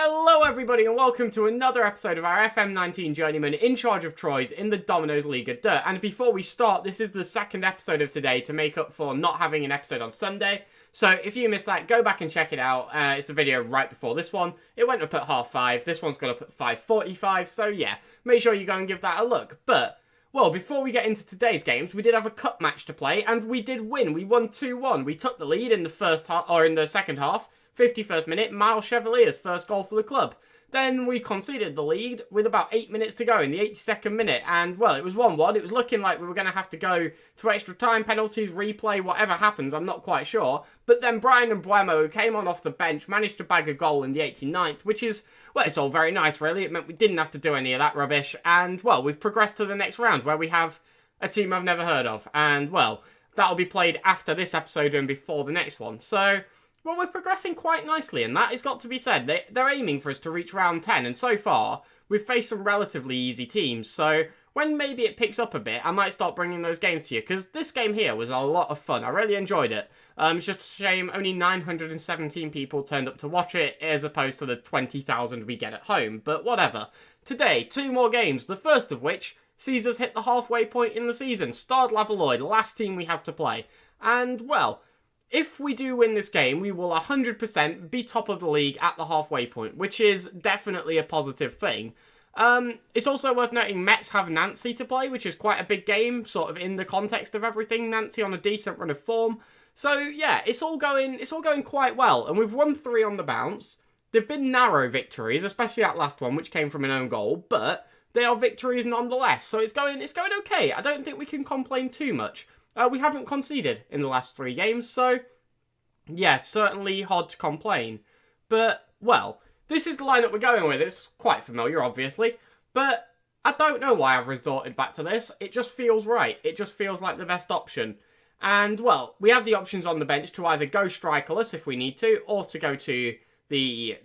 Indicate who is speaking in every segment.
Speaker 1: Hello everybody and welcome to another episode of our FM19 Journeyman in charge of Troyes in the Domino's League of Dirt. And before we start, this is the second episode of today to make up for not having an episode on Sunday. So if you missed that, go back and check it out. It's the video right before this one. It went up at 5:30. This one's gone up at 5:45. So yeah, make sure you go and give that a look. But, well, before we get into today's games, we did have a cup match to play and we did win. We won 2-1. We took the lead in the first half, or in the second half. 51st minute, Miles Chevalier's first goal for the club. Then we conceded the lead with about 8 minutes to go in the 82nd minute. And, well, it was 1-1. It was looking like we were going to have to go to extra time, penalties, replay, whatever happens. I'm not quite sure. But then Brian Mbuemo, who came on off the bench, managed to bag a goal in the 89th, which is, well, it's all very nice, really. It meant we didn't have to do any of that rubbish. And, well, we've progressed to the next round where we have a team I've never heard of. And, well, that'll be played after this episode and before the next one. So, well, we're progressing quite nicely, and that has got to be said. They're aiming for us to reach round 10, and so far, we've faced some relatively easy teams. So, when maybe it picks up a bit, I might start bringing those games to you, because this game here was a lot of fun. I really enjoyed it. It's just a shame only 917 people turned up to watch it, as opposed to the 20,000 we get at home, but whatever. Today, 2 more games, the first of which sees us hit the halfway point in the season. Stade Lavallois, the last team we have to play. And, well, if we do win this game, we will 100% be top of the league at the halfway point, which is definitely a positive thing. It's also worth noting Mets have Nancy to play, which is quite a big game, sort of in the context of everything. Nancy on a decent run of form. So, yeah, it's all going quite well, and we've won 3 on the bounce. They've been narrow victories, especially that last one, which came from an own goal, but they are victories nonetheless, so it's going okay. I don't think we can complain too much. We haven't conceded in the last 3 games, so yeah, certainly hard to complain. But, well, this is the lineup we're going with. It's quite familiar, obviously, but I don't know why I've resorted back to this. It just feels right. It just feels like the best option. And, well, we have the options on the bench to either go strikerless if we need to, or to go to the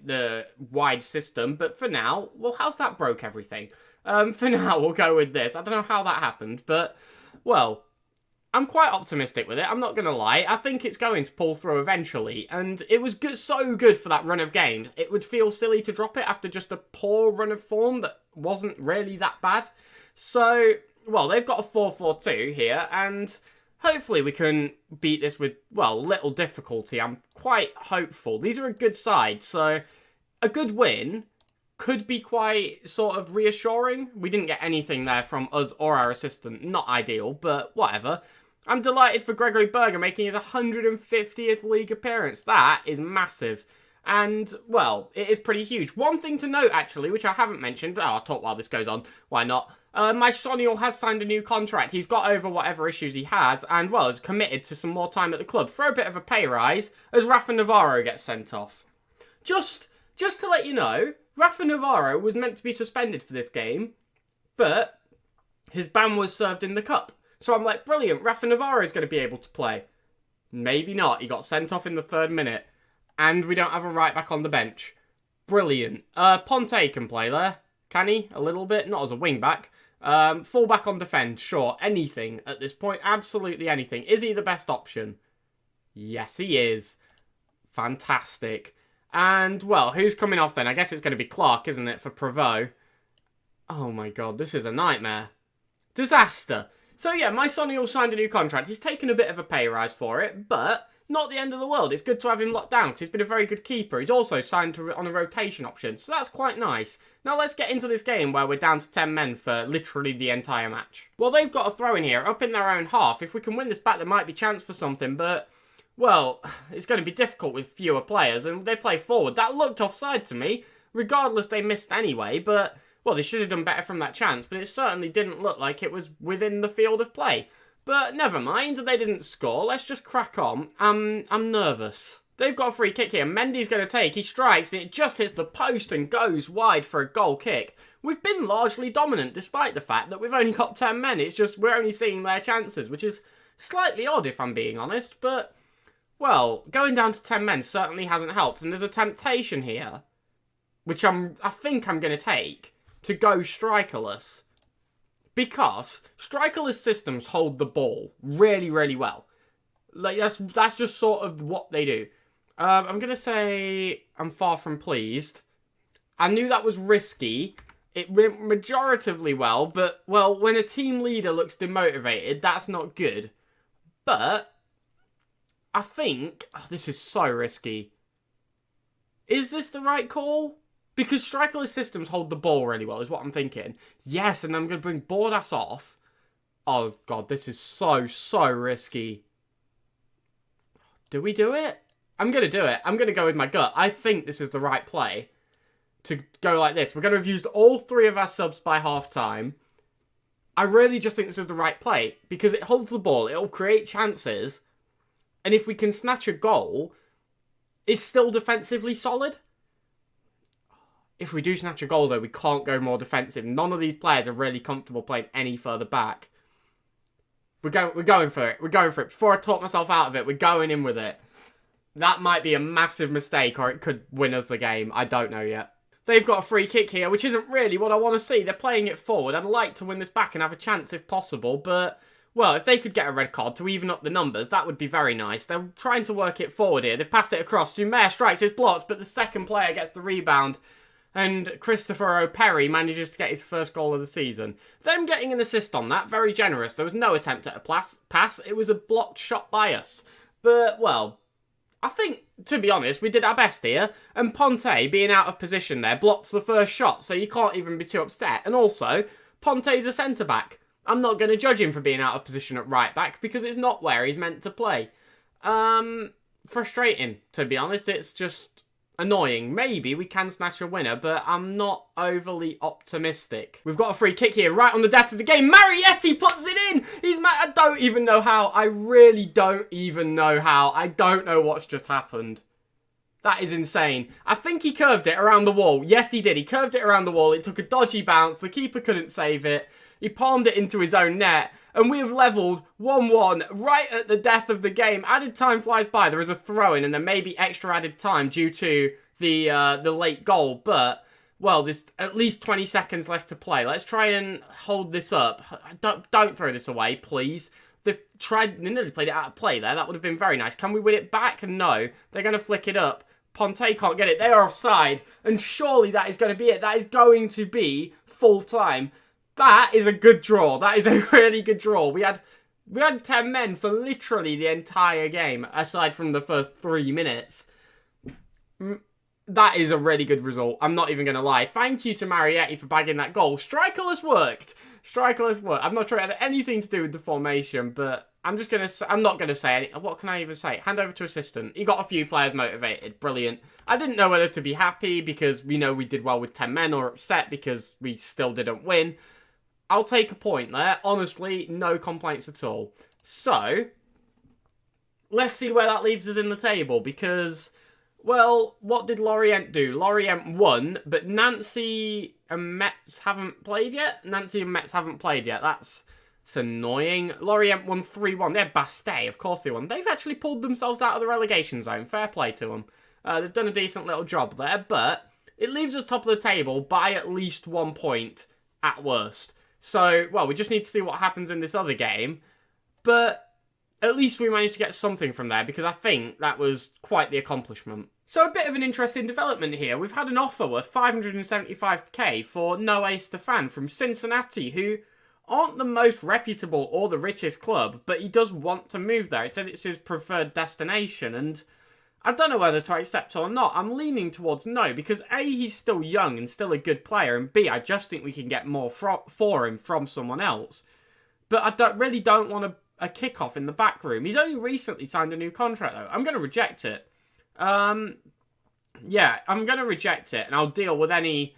Speaker 1: wide system. But for now, well, how's that broke everything? For now, we'll go with this. I don't know how that happened, but, well, I'm quite optimistic with it, I'm not going to lie. I think it's going to pull through eventually, and it was good, so good for that run of games. It would feel silly to drop it after just a poor run of form that wasn't really that bad. So, well, they've got a 4-4-2 here, and hopefully we can beat this with, well, little difficulty. I'm quite hopeful. These are a good side, so a good win could be quite sort of reassuring. We didn't get anything there from us or our assistant. Not ideal, but whatever. I'm delighted for Gregory Berger making his 150th league appearance. That is massive. And, well, it is pretty huge. One thing to note, actually, which I haven't mentioned. I'll talk while this goes on. Why not? My Sonial has signed a new contract. He's got over whatever issues he has and, well, is committed to some more time at the club for a bit of a pay rise as Rafa Navarro gets sent off. Just to let you know, Rafa Navarro was meant to be suspended for this game, but his ban was served in the cup. So I'm like, brilliant, Rafa Navarro is going to be able to play. Maybe not. He got sent off in the 3rd minute. And we don't have a right back on the bench. Brilliant. Ponte can play there. Can he? A little bit. Not as a wing back. Full back on defence. Sure. Anything at this point. Absolutely anything. Is he the best option? Yes, he is. Fantastic. And, well, who's coming off then? I guess it's going to be Clark, isn't it, for Prevost? Oh my god, this is a nightmare. Disaster. So yeah, my Sonial signed a new contract. He's taken a bit of a pay rise for it, but not the end of the world. It's good to have him locked down because he's been a very good keeper. He's also signed on a rotation option, so that's quite nice. Now let's get into this game where we're down to 10 men for literally the entire match. Well, they've got a throw in here up in their own half. If we can win this back, there might be chance for something, but, well, it's going to be difficult with fewer players, and they play forward. That looked offside to me. Regardless, they missed anyway, but, well, they should have done better from that chance, but it certainly didn't look like it was within the field of play. But never mind, they didn't score. Let's just crack on. I'm nervous. They've got a free kick here. Mendy's going to take. He strikes, and it just hits the post and goes wide for a goal kick. We've been largely dominant, despite the fact that we've only got 10 men. It's just we're only seeing their chances, which is slightly odd if I'm being honest. But, well, going down to 10 men certainly hasn't helped. And there's a temptation here, which I think I'm going to take, to go strikerless. Because strikerless systems hold the ball really, really well. Like, that's just sort of what they do. I'm going to say I'm far from pleased. I knew that was risky. It went majoritively well, but, well, when a team leader looks demotivated, that's not good. But I think... Oh, this is so risky. Is this the right call? Because strikerless systems hold the ball really well, is what I'm thinking. Yes, and I'm going to bring Bordas off. Oh, God, this is so risky. Do we do it? I'm going to do it. I'm going to go with my gut. I think this is the right play to go like this. We're going to have used all 3 of our subs by half-time. I really just think this is the right play because it holds the ball. It'll create chances. And if we can snatch a goal, it's still defensively solid. If we do snatch a goal, though, we can't go more defensive. None of these players are really comfortable playing any further back. We're going for it. We're going for it. Before I talk myself out of it, we're going in with it. That might be a massive mistake, or it could win us the game. I don't know yet. They've got a free kick here, which isn't really what I want to see. They're playing it forward. I'd like to win this back and have a chance if possible, but... Well, if they could get a red card to even up the numbers, that would be very nice. They're trying to work it forward here. They've passed it across. Sumer strikes, it's blocked, but the second player gets the rebound. And Christopher O'Perry manages to get his first goal of the season. Them getting an assist on that, very generous. There was no attempt at a pass. It was a blocked shot by us. But, well... I think, to be honest, we did our best here. And Ponte, being out of position there, blocks the first shot, so you can't even be too upset. And also, Ponte's a centre-back. I'm not going to judge him for being out of position at right-back, because it's not where he's meant to play. Frustrating, to be honest. It's just annoying. Maybe we can snatch a winner, but I'm not overly optimistic. We've got a free kick here, right on the death of the game. Marietti puts it in! I don't even know how. I really don't even know how. I don't know what's just happened. That is insane. I think he curved it around the wall. Yes, he did. He curved it around the wall. It took a dodgy bounce. The keeper couldn't save it. He palmed it into his own net. And we have levelled 1-1 right at the death of the game. Added time flies by. There is a throw-in and there may be extra added time due to the late goal. But, well, there's at least 20 seconds left to play. Let's try and hold this up. Don't throw this away, please. They nearly played it out of play there. That would have been very nice. Can we win it back? No. They're going to flick it up. Ponte can't get it. They are offside. And surely that is going to be it. That is going to be full time. That is a good draw. That is a really good draw. We had 10 men for literally the entire game, aside from the first 3 minutes. That is a really good result. I'm not even going to lie. Thank you to Marietti for bagging that goal. Strikerless worked. Strikerless worked. I'm not sure it had anything to do with the formation, but I'm not going to say anything. What can I even say? Hand over to assistant. He got a few players motivated. Brilliant. I didn't know whether to be happy because we know we did well with 10 men or upset because we still didn't win. I'll take a point there. Honestly, no complaints at all. So, let's see where that leaves us in the table. Because, well, what did Lorient do? Lorient won, but Nancy and Metz haven't played yet? That's annoying. Lorient won 3-1. They had Bastet, of course they won. They've actually pulled themselves out of the relegation zone. Fair play to them. They've done a decent little job there, but it leaves us top of the table by at least 1 point at worst. So, well, we just need to see what happens in this other game. But at least we managed to get something from there because I think that was quite the accomplishment. So a bit of an interesting development here. We've had an offer worth $575k for Noé Stefan from Cincinnati, who aren't the most reputable or the richest club, but he does want to move there. He said it's his preferred destination, and I don't know whether to accept or not. I'm leaning towards no, because A, he's still young and still a good player, and B, I just think we can get more for him from someone else. But I really don't want a kickoff in the back room. He's only recently signed a new contract, though. I'm going to reject it. Yeah, I'm going to reject it, and I'll deal with any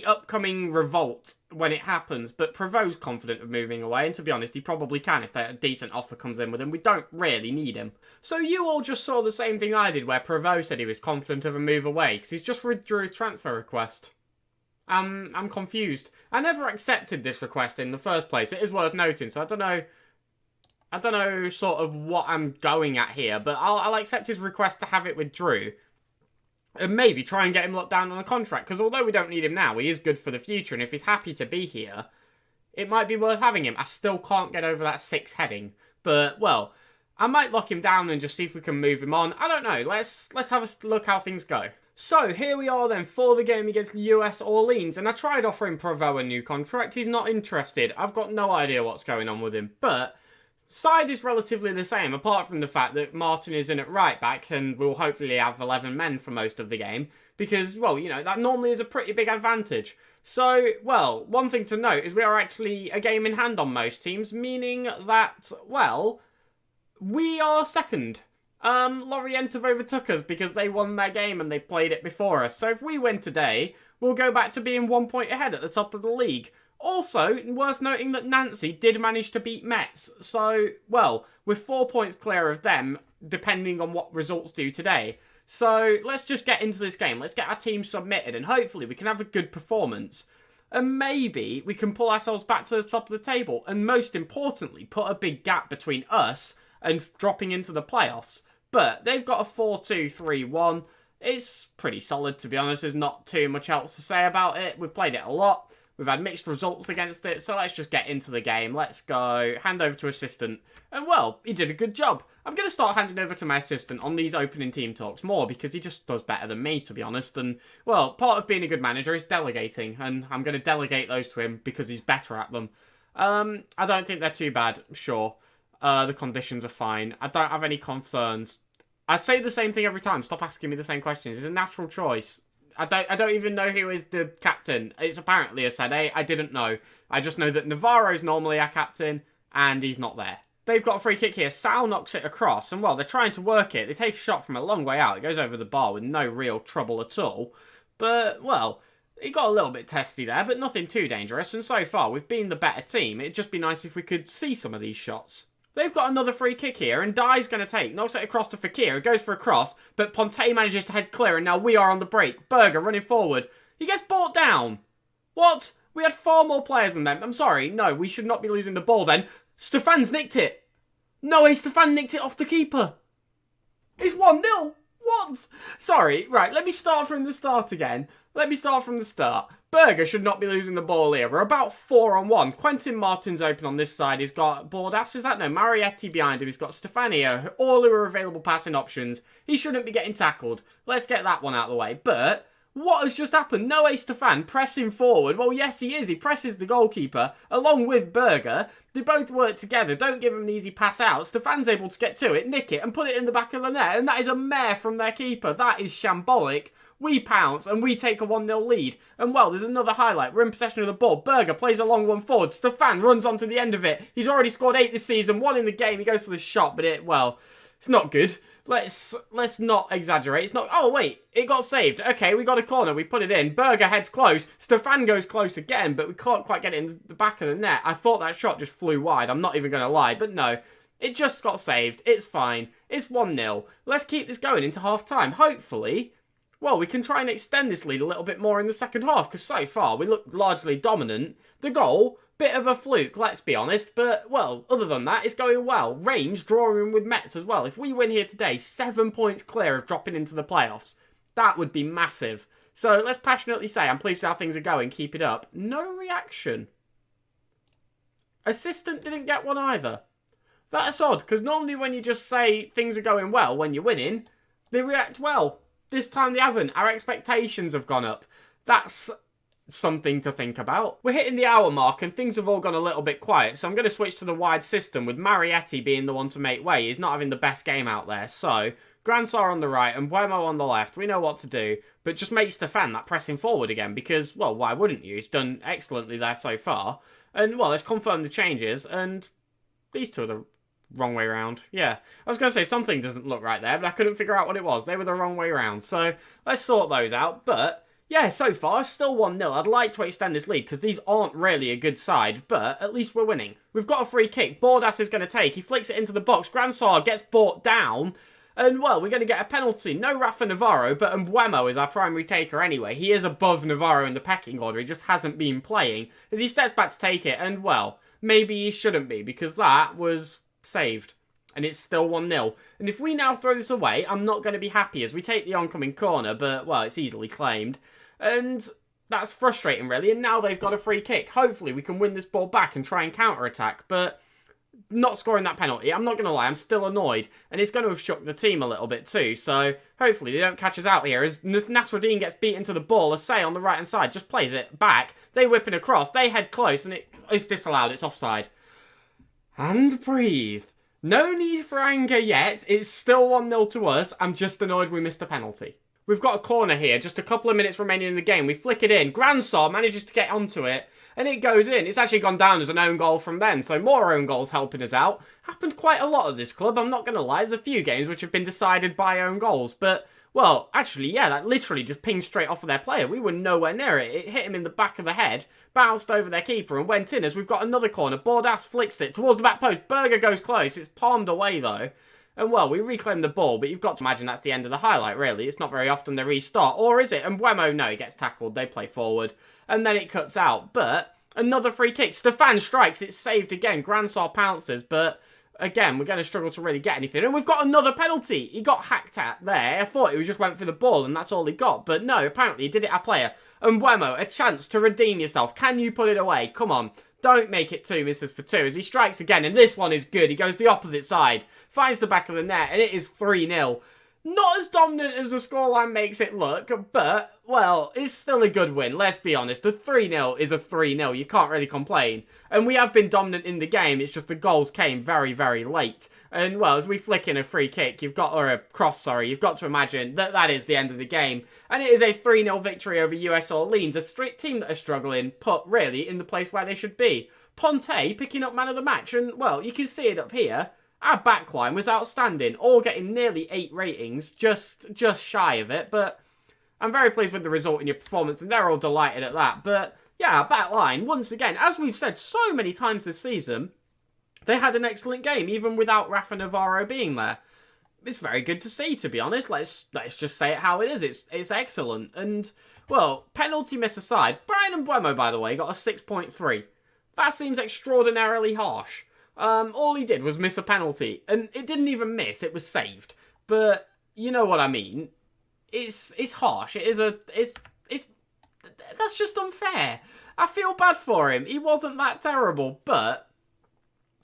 Speaker 1: upcoming revolt when it happens. But Prevost's confident of moving away, and to be honest, he probably can if a decent offer comes in with him. We don't really need him. So you all just saw the same thing I did, where Prevost said he was confident of a move away, because he's just withdrew his transfer request. I'm confused. I never accepted this request in the first place. It is worth noting, so I don't know sort of what I'm going at here, but I'll accept his request to have it withdrew. And maybe try and get him locked down on a contract, because although we don't need him now, he is good for the future, and if he's happy to be here, it might be worth having him. I still can't get over that 6 heading, but, well, I might lock him down and just see if we can move him on. I don't know. Let's have a look how things go. So here we are then for the game against the US Orleans, and I tried offering Provo a new contract. He's not interested. I've got no idea what's going on with him, but side is relatively the same, apart from the fact that Martin is in at right back and we'll hopefully have 11 men for most of the game, because, well, you know, that normally is a pretty big advantage. So, well, one thing to note is we are actually a game in hand on most teams, meaning that, well, we are second. Lorient have overtook us because they won their game and they played it before us. So if we win today, we'll go back to being 1 point ahead at the top of the league. Also, worth noting that Nancy did manage to beat Metz. So, well, we're 4 points clear of them, depending on what results do today. So, let's just get into this game. Let's get our team submitted and hopefully we can have a good performance. And maybe we can pull ourselves back to the top of the table. And most importantly, put a big gap between us and dropping into the playoffs. But they've got a 4-2-3-1. It's pretty solid, to be honest. There's not too much else to say about it. We've played it a lot. We've had mixed results against it. So let's just get into the game. Let's go. Hand over to assistant. And, well, he did a good job. I'm going to start handing over to my assistant on these opening team talks more because he just does better than me, to be honest. And, well, part of being a good manager is delegating. And I'm going to delegate those to him because he's better at them. I don't think they're too bad, sure. The conditions are fine. I don't have any concerns. I say the same thing every time. Stop asking me the same questions. It's a natural choice. I don't even know who is the captain. It's apparently a Sede. I didn't know. I just know that Navarro's normally our captain, and he's not there. They've got a free kick here. Sal knocks it across, and well, they're trying to work it. They take a shot from a long way out. It goes over the bar with no real trouble at all. But, well, it got a little bit testy there, but nothing too dangerous. And so far, we've been the better team. It'd just be nice if we could see some of these shots. They've got another free kick here, and Dai's going to take. Knocks it across to Fakir. It goes for a cross, but Ponte manages to head clear, and now we are on the break. Berger running forward. He gets brought down. What? We had far more players than them. I'm sorry. No, we should not be losing the ball then. Stefan's nicked it. No way, Stefan nicked it off the keeper. It's 1-0. What? Sorry. Right, let me start from the start again. Let me start from the start. Berger should not be losing the ball here. We're about 4-on-1. Quentin Martin's open on this side. He's got Bordas. Is that? No, Marietti behind him. He's got Stefania. All who are available passing options. He shouldn't be getting tackled. Let's get that one out of the way. But what has just happened? Noé Stefan pressing forward. Well, yes, he is. He presses the goalkeeper along with Berger. They both work together. Don't give him an easy pass out. Stefan's able to get to it, nick it, and put it in the back of the net. And that is a mare from their keeper. That is shambolic. We pounce and we take a 1-0 lead. And well, there's another highlight. We're in possession of the ball. Berger plays a long one forward. Stefan runs onto the end of it. He's already scored 8 this season. 1 in the game. He goes for the shot, but it's not good. Let's not exaggerate. It's not. Oh wait, it got saved. Okay, we got a corner. We put it in. Berger heads close. Stefan goes close again, but we can't quite get it in the back of the net. I thought that shot just flew wide. I'm not even going to lie, but no. It just got saved. It's fine. It's 1-0. Let's keep this going into half time. Hopefully, well, we can try and extend this lead a little bit more in the second half, because so far we look largely dominant. The goal, bit of a fluke, let's be honest, but, well, other than that, it's going well. Range drawing with Metz as well. If we win here today, 7 points clear of dropping into the playoffs. That would be massive. So let's passionately say I'm pleased with how things are going. Keep it up. No reaction. Assistant didn't get one either. That's odd, because normally when you just say things are going well when you're winning, they react well. This time they haven't. Our expectations have gone up. That's something to think about. We're hitting the hour mark and things have all gone a little bit quiet, so I'm going to switch to the wide system with Marietti being the one to make way. He's not having the best game out there, so Gransar on the right and Buemo on the left. We know what to do, but just make Stefan that pressing forward again because, well, why wouldn't you? He's done excellently there so far. And, well, let's confirm the changes, and these two are the wrong way round. Yeah, I was going to say something doesn't look right there, but I couldn't figure out what it was. They were the wrong way round, so let's sort those out. But yeah, so far still 1-0. I'd like to extend this lead because these aren't really a good side, but at least we're winning. We've got a free kick. Bordas is going to take. He flicks it into the box. Gransar gets brought down. And, well, we're going to get a penalty. No Rafa Navarro, but Mbuemo is our primary taker anyway. He is above Navarro in the pecking order. He just hasn't been playing. As he steps back to take it, and, well, maybe he shouldn't be because that was saved. And it's still 1-0. And if we now throw this away, I'm not going to be happy as we take the oncoming corner, but, well, it's easily claimed. And that's frustrating, really. And now they've got a free kick. Hopefully we can win this ball back and try and counter-attack. But not scoring that penalty. I'm not going to lie, I'm still annoyed. And it's going to have shook the team a little bit too. So hopefully they don't catch us out here. As Nasruddin gets beaten to the ball, Asay on the right-hand side just plays it back. They whip it across. They head close and it's disallowed. It's offside. And breathe. No need for anger yet. It's still 1-0 to us. I'm just annoyed we missed a penalty. We've got a corner here. Just a couple of minutes remaining in the game. We flick it in. Grandsar manages to get onto it. And it goes in. It's actually gone down as an own goal from then. So more own goals helping us out. Happened quite a lot at this club. I'm not going to lie. There's a few games which have been decided by own goals. But, well, actually, yeah, that literally just pinged straight off of their player. We were nowhere near it. It hit him in the back of the head. Bounced over their keeper and went in as we've got another corner. Bordas flicks it towards the back post. Berger goes close. It's palmed away, though. And, well, we reclaim the ball, but you've got to imagine that's the end of the highlight, really. It's not very often they restart. Or is it? And Buemo, no, he gets tackled. They play forward. And then it cuts out. But another free kick. Stefan strikes. It's saved again. Grandsar pounces. But, again, we're going to struggle to really get anything. And we've got another penalty. He got hacked at there. I thought he just went for the ball and that's all he got. But, no, apparently he did it at player. And Buemo, a chance to redeem yourself. Can you put it away? Come on. Don't make it 2 misses for 2 as he strikes again. And this one is good. He goes the opposite side. Finds the back of the net. And it is 3-0. Not as dominant as the scoreline makes it look. But, well, it's still a good win. Let's be honest. A 3-0 is a 3-0. You can't really complain. And we have been dominant in the game. It's just the goals came very, very late. And, well, as we flick in a free kick, you've got to imagine that that is the end of the game. And it is a 3-0 victory over US Orleans, a team that are struggling, put really in the place where they should be. Ponte picking up man of the match, and, well, you can see it up here. Our backline was outstanding, all getting nearly 8 ratings, just shy of it. But I'm very pleased with the result in your performance, and they're all delighted at that. But, yeah, our backline, once again, as we've said so many times this season, they had an excellent game, even without Rafa Navarro being there. It's very good to see, to be honest. Let's just say it how it is. It's excellent. And, well, penalty miss aside, Brian Mbeumo, by the way, got a 6.3. That seems extraordinarily harsh. All he did was miss a penalty. And it didn't even miss, it was saved. But, you know what I mean. It's harsh. That's just unfair. I feel bad for him. He wasn't that terrible, but,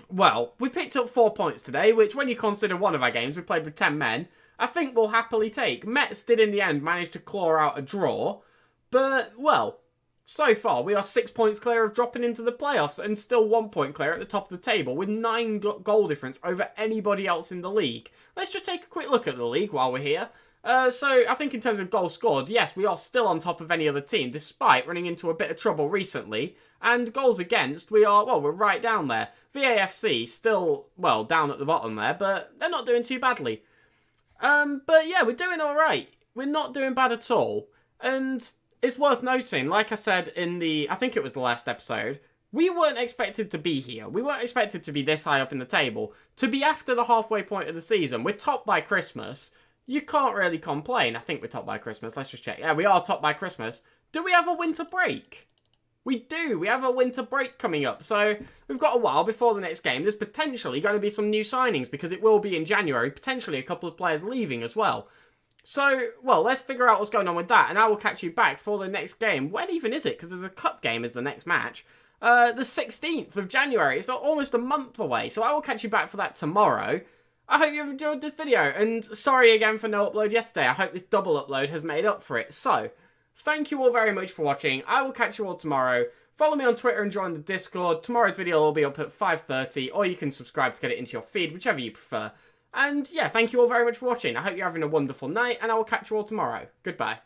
Speaker 1: well, we picked up 4 points today, which when you consider one of our games, we played with 10 men, I think we'll happily take. Mets did in the end manage to claw out a draw, but, well, so far we are 6 points clear of dropping into the playoffs and still 1 point clear at the top of the table with 9 goal difference over anybody else in the league. Let's just take a quick look at the league while we're here. So I think in terms of goals scored, yes, we are still on top of any other team, despite running into a bit of trouble recently. And goals against, we're right down there. VAFC still, well, down at the bottom there, but they're not doing too badly. But yeah, we're doing alright. We're not doing bad at all. And it's worth noting, like I said I think it was the last episode, we weren't expected to be here. We weren't expected to be this high up in the table. To be after the halfway point of the season, we're top by Christmas. You can't really complain. I think we're top by Christmas. Let's just check. Yeah, we are top by Christmas. Do we have a winter break? We do. We have a winter break coming up. So we've got a while before the next game. There's potentially going to be some new signings because it will be in January. Potentially a couple of players leaving as well. So, well, let's figure out what's going on with that. And I will catch you back for the next game. When even is it? Because there's a cup game is the next match. The 16th of January. It's almost a month away. So I will catch you back for that tomorrow. I hope you've enjoyed this video, and sorry again for no upload yesterday. I hope this double upload has made up for it. So, thank you all very much for watching. I will catch you all tomorrow. Follow me on Twitter and join the Discord. Tomorrow's video will be up at 5:30, or you can subscribe to get it into your feed, whichever you prefer. And yeah, thank you all very much for watching. I hope you're having a wonderful night, and I will catch you all tomorrow. Goodbye.